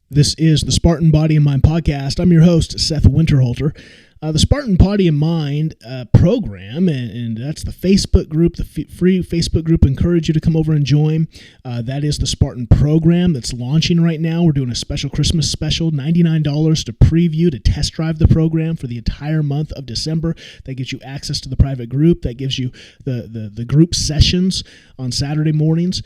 This is the Spartan Body Mind Podcast. I'm your host, Seth Winterhalter. The Spartan Body Mind program, and that's the Facebook group, the free Facebook group. Encourage you to come over and join. That is the Spartan program that's launching right now. We're doing a special Christmas special, $99 to preview, to test drive the program for the entire month of December. That gives you access to the private group. That gives you the group sessions on Saturday mornings.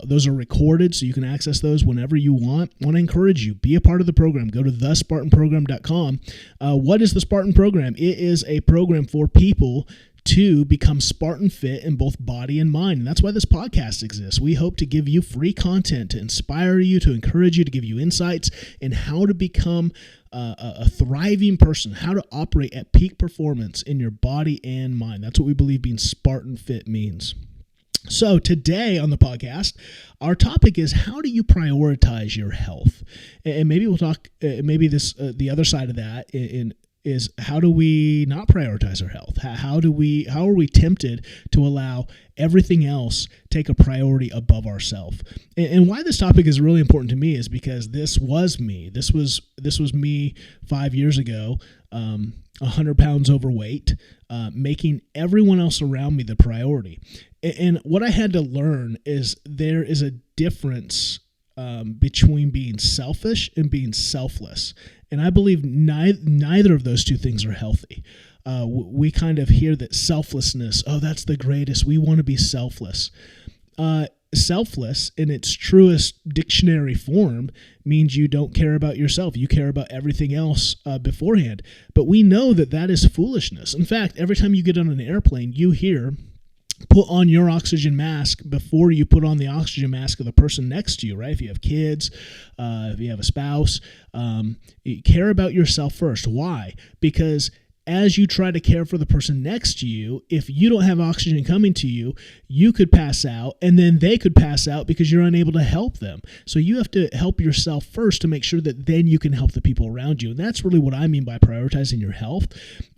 Those are recorded, so you can access those whenever you want. I want to encourage you, be a part of the program. Go to thespartanprogram.com. What is the Spartan program? It is a program for people to become Spartan fit in both body and mind. And that's why this podcast exists. We hope to give you free content to inspire you, to encourage you, to give you insights in how to become a thriving person, how to operate at peak performance in your body and mind. That's what we believe being Spartan fit means. So today on the podcast, our topic is, how do you prioritize your health? And maybe we'll talk, the other side of that is how do we not prioritize our health? How are we tempted to allow everything else take a priority above ourselves? And why this topic is really important to me is because this was me. This was me 5 years ago, 100 pounds overweight, making everyone else around me the priority. And what I had to learn is there is a difference between being selfish and being selfless. And I believe neither of those two things are healthy. We kind of hear that selflessness, oh, that's the greatest. We want to be selfless. Selfless, in its truest dictionary form, means you don't care about yourself. You care about everything else beforehand. But we know that that is foolishness. In fact, every time you get on an airplane, you hear, put on your oxygen mask before you put on the oxygen mask of the person next to you, right? If you have kids, if you have a spouse, you care about yourself first. Why? Because as you try to care for the person next to you, if you don't have oxygen coming to you, you could pass out, and then they could pass out because you're unable to help them. So you have to help yourself first to make sure that then you can help the people around you. And that's really what I mean by prioritizing your health.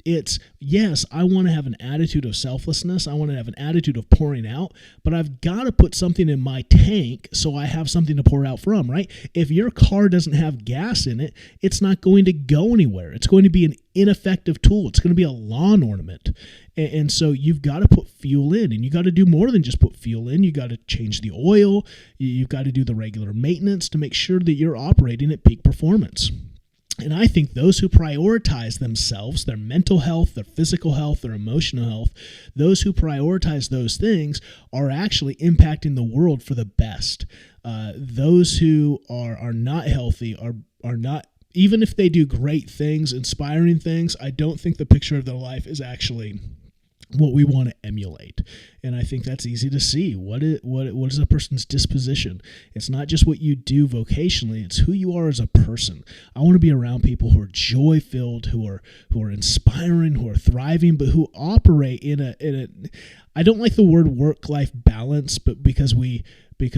It's, yes, I want to have an attitude of selflessness. I want to have an attitude of pouring out, but I've got to put something in my tank so I have something to pour out from, right? If your car doesn't have gas in it, it's not going to go anywhere. It's going to be an ineffective tool. It's going to be a lawn ornament. And so you've got to put fuel in, and you got to do more than just put fuel in. You got to change the oil. You've got to do the regular maintenance to make sure that you're operating at peak performance. And I think those who prioritize themselves, their mental health, their physical health, their emotional health, those who prioritize those things are actually impacting the world for the best. Those who are not healthy are not, even if they do great things, inspiring things, I don't think the picture of their life is actually what we want to emulate. And I think that's easy to see. What is a person's disposition? It's not just what you do vocationally, it's who you are as a person. I want to be around people who are joy-filled, who are inspiring, who are thriving, but who operate in a I don't like the word work-life balance, but because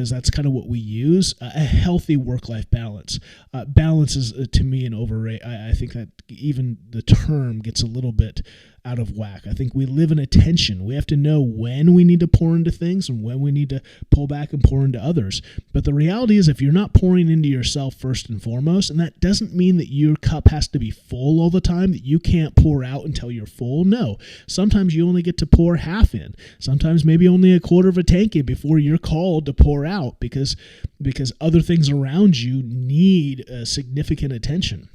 that's kind of what we use, a healthy work-life balance. Balance is, to me, an overrate. I think that even the term gets a little bit out of whack. I think we live in a tension. We have to know when we need to pour into things and when we need to pull back and pour into others. But the reality is, if you're not pouring into yourself first and foremost, and that doesn't mean that your cup has to be full all the time, that you can't pour out until you're full. No. Sometimes you only get to pour half in. Sometimes maybe only a quarter of a tank in before you're called to pour out because other things around you need significant attention.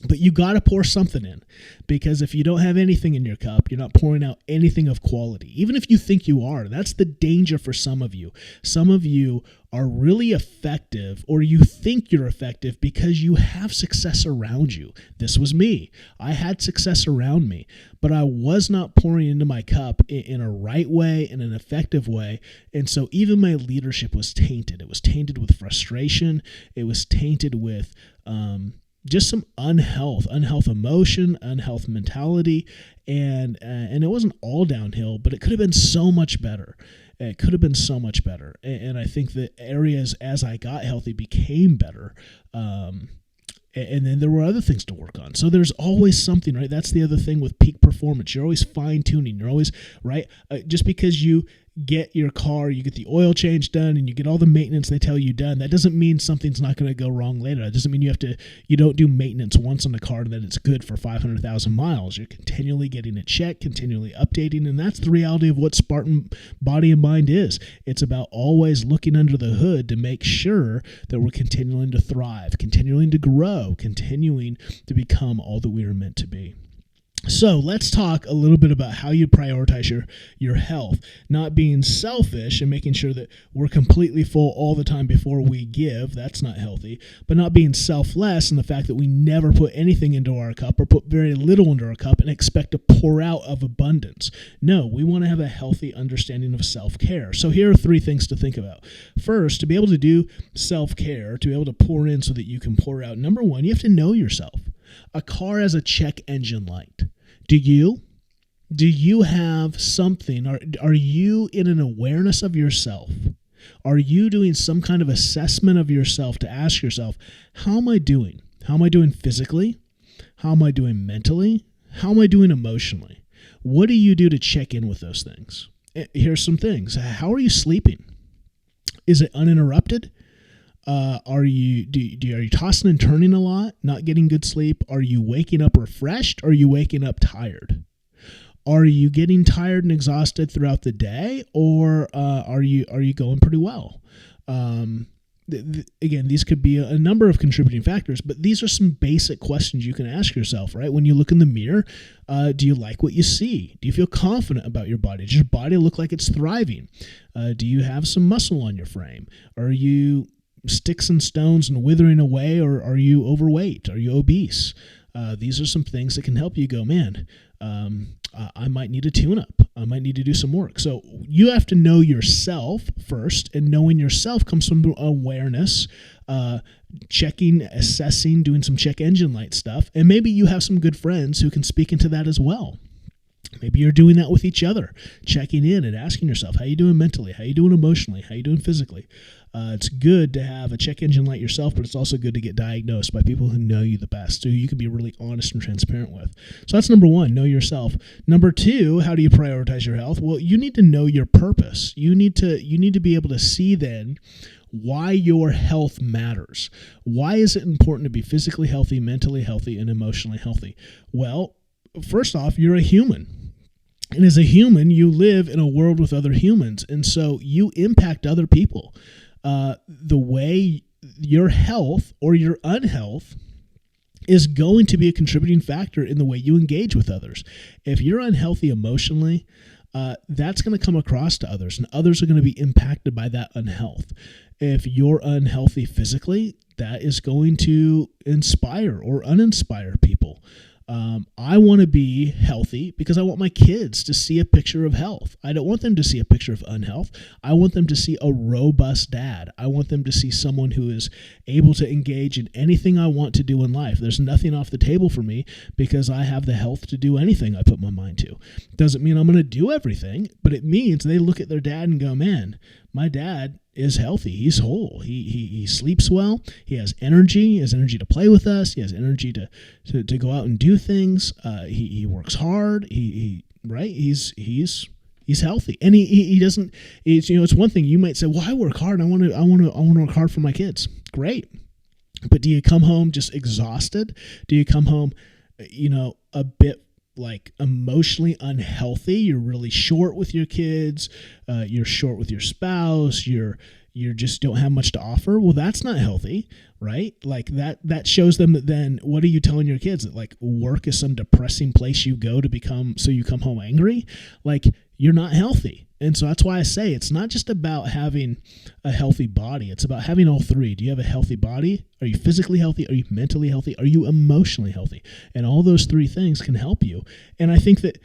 But you got to pour something in, because if you don't have anything in your cup, you're not pouring out anything of quality. Even if you think you are, that's the danger for some of you. Some of you are really effective, or you think you're effective because you have success around you. This was me. I had success around me, but I was not pouring into my cup in a right way, in an effective way. And so even my leadership was tainted. It was tainted with frustration. It was tainted with just some unhealth emotion, unhealth mentality, and it wasn't all downhill, but it could have been so much better. It could have been so much better, and I think the areas as I got healthy became better. And then there were other things to work on. So there's always something, right? That's the other thing with peak performance. You're always fine-tuning. You're always, right? Just because you get your car, you get the oil change done, and you get all the maintenance they tell you done, that doesn't mean something's not going to go wrong later. That doesn't mean you don't do maintenance once on the car and that it's good for 500,000 miles. You're continually getting it checked, continually updating, and that's the reality of what Spartan Body and Mind is. It's about always looking under the hood to make sure that we're continuing to thrive, continuing to grow, continuing to become all that we are meant to be. So let's talk a little bit about how you prioritize your health, not being selfish and making sure that we're completely full all the time before we give. That's not healthy. But not being selfless in the fact that we never put anything into our cup or put very little into our cup and expect to pour out of abundance. No, we want to have a healthy understanding of self-care. So here are 3 things to think about. First, to be able to do self-care, to be able to pour in so that you can pour out, number 1, you have to know yourself. A car has a check engine light. Do you? Do you have something? Are you in an awareness of yourself? Are you doing some kind of assessment of yourself to ask yourself, how am I doing? How am I doing physically? How am I doing mentally? How am I doing emotionally? What do you do to check in with those things? Here's some things. How are you sleeping? Is it uninterrupted? Are you tossing and turning a lot, not getting good sleep? Are you waking up refreshed? Or are you waking up tired? Are you getting tired and exhausted throughout the day, or are you going pretty well? Again, these could be a number of contributing factors, but these are some basic questions you can ask yourself, right? When you look in the mirror, do you like what you see? Do you feel confident about your body? Does your body look like it's thriving? Do you have some muscle on your frame? Are you sticks and stones and withering away, or are you overweight? Are you obese? These are some things that can help you go, man, I might need a tune-up. I might need to do some work. So you have to know yourself first, and knowing yourself comes from awareness, checking, assessing, doing some check engine light stuff, and maybe you have some good friends who can speak into that as well. Maybe you're doing that with each other, checking in and asking yourself, how you doing mentally? How you doing emotionally? How you doing physically? It's good to have a check engine light yourself, but it's also good to get diagnosed by people who know you the best, who you can be really honest and transparent with. So that's number 1, know yourself. Number 2, how do you prioritize your health? Well, you need to know your purpose. You need to be able to see then why your health matters. Why is it important to be physically healthy, mentally healthy, and emotionally healthy? Well, first off, you're a human. And as a human, you live in a world with other humans. And so you impact other people. The way your health or your unhealth is going to be a contributing factor in the way you engage with others. If you're unhealthy emotionally, that's going to come across to others, and others are going to be impacted by that unhealth. If you're unhealthy physically, that is going to inspire or uninspire people. I want to be healthy because I want my kids to see a picture of health. I don't want them to see a picture of unhealth. I want them to see a robust dad. I want them to see someone who is able to engage in anything I want to do in life. There's nothing off the table for me because I have the health to do anything I put my mind to. Doesn't mean I'm going to do everything, but it means they look at their dad and go, man, my dad is healthy. He's whole. He sleeps well. He has energy. He has energy to play with us. He has energy to go out and do things. He works hard. He's healthy, and he doesn't. It's one thing you might say, well, I work hard. I want to work hard for my kids. Great, but do you come home just exhausted? Do you come home, a bit like emotionally unhealthy? You're really short with your kids. You're short with your spouse. You just don't have much to offer. Well, that's not healthy, right? Like that shows them that then what are you telling your kids? That like work is some depressing place you go so you come home angry? Like you're not healthy. And so that's why I say it's not just about having a healthy body. It's about having all 3. Do you have a healthy body? Are you physically healthy? Are you mentally healthy? Are you emotionally healthy? And all those 3 things can help you. And I think that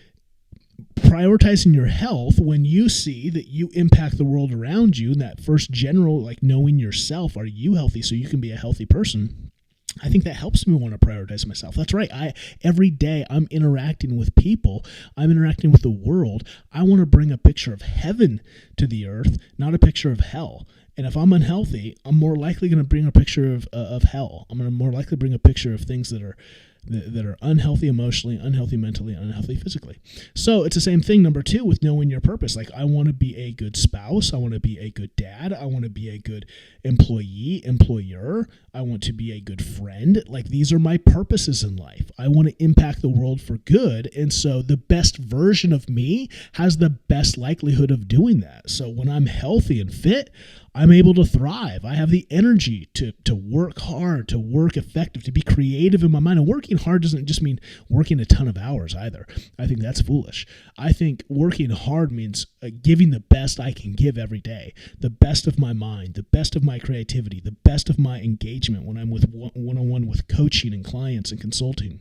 prioritizing your health, when you see that you impact the world around you, and that first general, like knowing yourself, are you healthy so you can be a healthy person? I think that helps me want to prioritize myself. That's right. Every day I'm interacting with people. I'm interacting with the world. I want to bring a picture of heaven to the earth, not a picture of hell. And if I'm unhealthy, I'm more likely going to bring a picture of hell. I'm going to more likely bring a picture of things that are that are unhealthy emotionally, unhealthy mentally, unhealthy physically. So it's the same thing, number 2, with knowing your purpose. Like, I want to be a good spouse. I want to be a good dad. I want to be a good employee, employer. I want to be a good friend. Like, these are my purposes in life. I want to impact the world for good. And so the best version of me has the best likelihood of doing that. So when I'm healthy and fit, I'm able to thrive. I have the energy to work hard, to work effective, to be creative in my mind. And working hard doesn't just mean working a ton of hours either. I think that's foolish. I think working hard means giving the best I can give every day, the best of my mind, the best of my creativity, the best of my engagement when I'm with one-on-one with coaching and clients and consulting.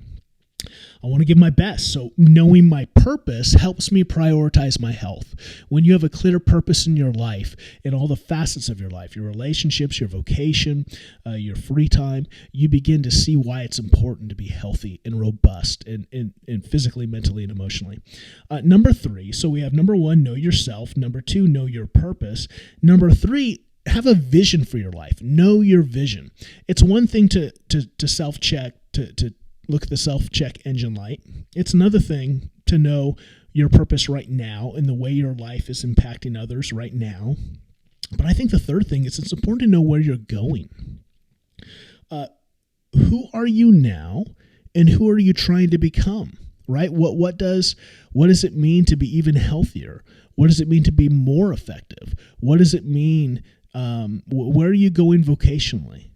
I want to give my best. So knowing my purpose helps me prioritize my health. When you have a clear purpose in your life, in all the facets of your life, your relationships, your vocation, your free time, you begin to see why it's important to be healthy and robust and physically, mentally, and emotionally. Number 3, so we have number 1, know yourself. Number 2, know your purpose. Number 3, have a vision for your life. Know your vision. It's one thing to self-check, to look at the self-check engine light. It's another thing to know your purpose right now and the way your life is impacting others right now. But I think the third thing is it's important to know where you're going. Who are you now, and who are you trying to become? Right? What does it mean to be even healthier? What does it mean to be more effective? What does it mean? Where are you going vocationally?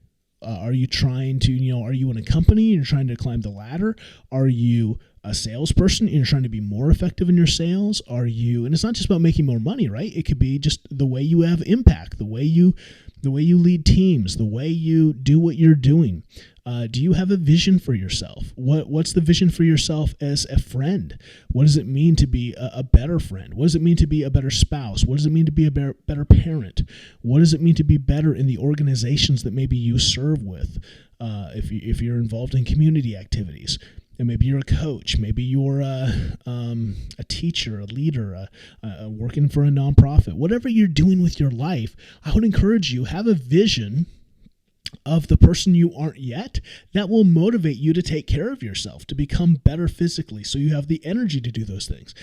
Are you trying to, are you in a company and you're trying to climb the ladder? Are you a salesperson and you're trying to be more effective in your sales? And it's not just about making more money, right? It could be just the way you have impact, the way you lead teams, the way you do what you're doing. Do you have a vision for yourself? What's the vision for yourself as a friend? What does it mean to be a better friend? What does it mean to be a better spouse? What does it mean to be a better parent? What does it mean to be better in the organizations that maybe you serve with? If you're involved in community activities, and maybe you're a coach, maybe you're a teacher, a leader, working for a nonprofit, whatever you're doing with your life, I would encourage you, have a vision of the person you aren't yet that will motivate you to take care of yourself, to become better physically so you have the energy to do those things.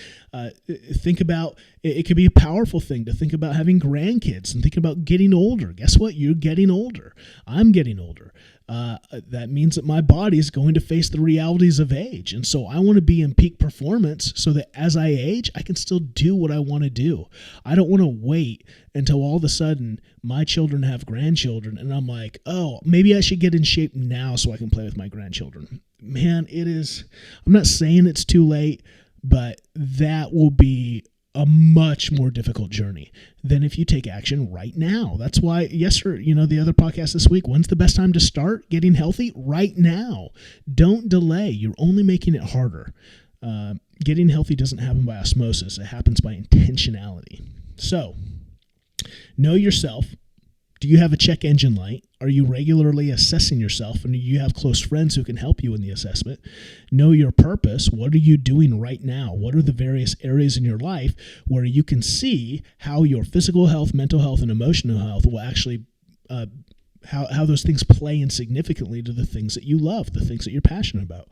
Think about, it could be a powerful thing to think about having grandkids and think about getting older. Guess what? You're getting older. I'm getting older. That means that my body is going to face the realities of age. And so I want to be in peak performance so that as I age, I can still do what I want to do. I don't want to wait until all of a sudden my children have grandchildren and I'm like, oh, maybe I should get in shape now so I can play with my grandchildren. Man, I'm not saying it's too late, but that will be a much more difficult journey than if you take action right now. That's why the other podcast this week, when's the best time to start getting healthy? Right now. Don't delay. You're only making it harder. Getting healthy doesn't happen by osmosis. It happens by intentionality. So, know yourself. Do you have a check engine light? Are you regularly assessing yourself, and do you have close friends who can help you in the assessment? Know your purpose. What are you doing right now? What are the various areas in your life where you can see how your physical health, mental health, and emotional health will actually how those things play in significantly to the things that you love, the things that you're passionate about.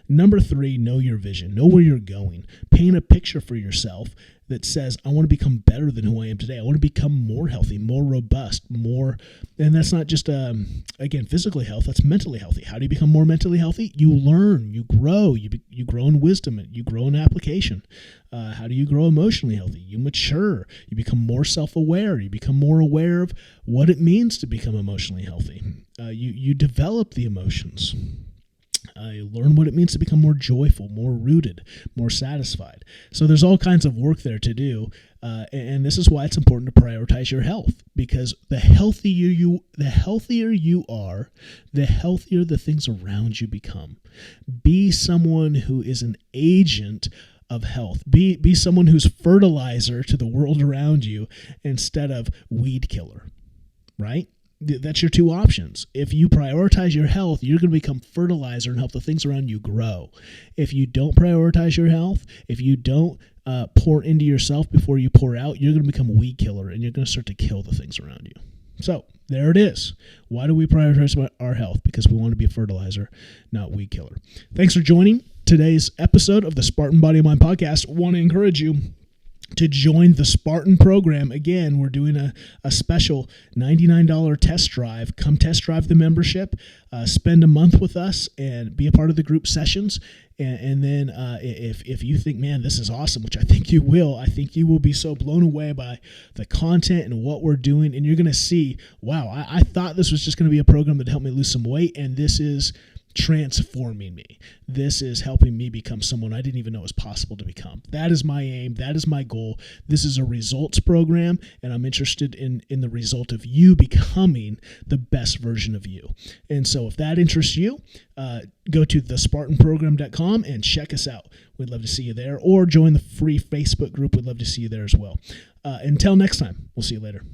Number 3, know your vision. Know where you're going. Paint a picture for yourself that says, I want to become better than who I am today. I want to become more healthy, more robust, and that's not just, again, physically health, that's mentally healthy. How do you become more mentally healthy? You learn, you grow, you grow in wisdom, you grow in application. How do you grow emotionally healthy? You mature, you become more self-aware, you become more aware of what it means to become emotionally healthy. You develop the emotions. You learn what it means to become more joyful, more rooted, more satisfied. So there's all kinds of work there to do, and this is why it's important to prioritize your health, because the healthier you are, the healthier the things around you become. Be someone who is an agent of health. Be someone who's fertilizer to the world around you instead of weed killer, right? That's your 2 options. If you prioritize your health, you're going to become fertilizer and help the things around you grow. If you don't prioritize your health, if you don't pour into yourself before you pour out, you're going to become a weed killer and you're going to start to kill the things around you. So there it is. Why do we prioritize our health? Because we want to be a fertilizer, not weed killer. Thanks for joining today's episode of the Spartan Body Mind Podcast. I want to encourage you to join the Spartan program. Again, we're doing a special $99 test drive. Come test drive the membership, spend a month with us and be a part of the group sessions. And then if you think, man, this is awesome, which I think you will, I think you will be so blown away by the content and what we're doing. And you're going to see, wow, I thought this was just going to be a program that helped me lose some weight. And this is transforming me. This is helping me become someone I didn't even know was possible to become. That is my aim. That is my goal. This is a results program, and I'm interested in the result of you becoming the best version of you. And so if that interests you, go to thespartanprogram.com and check us out. We'd love to see you there, or join the free Facebook group. We'd love to see you there as well. Until next time, we'll see you later.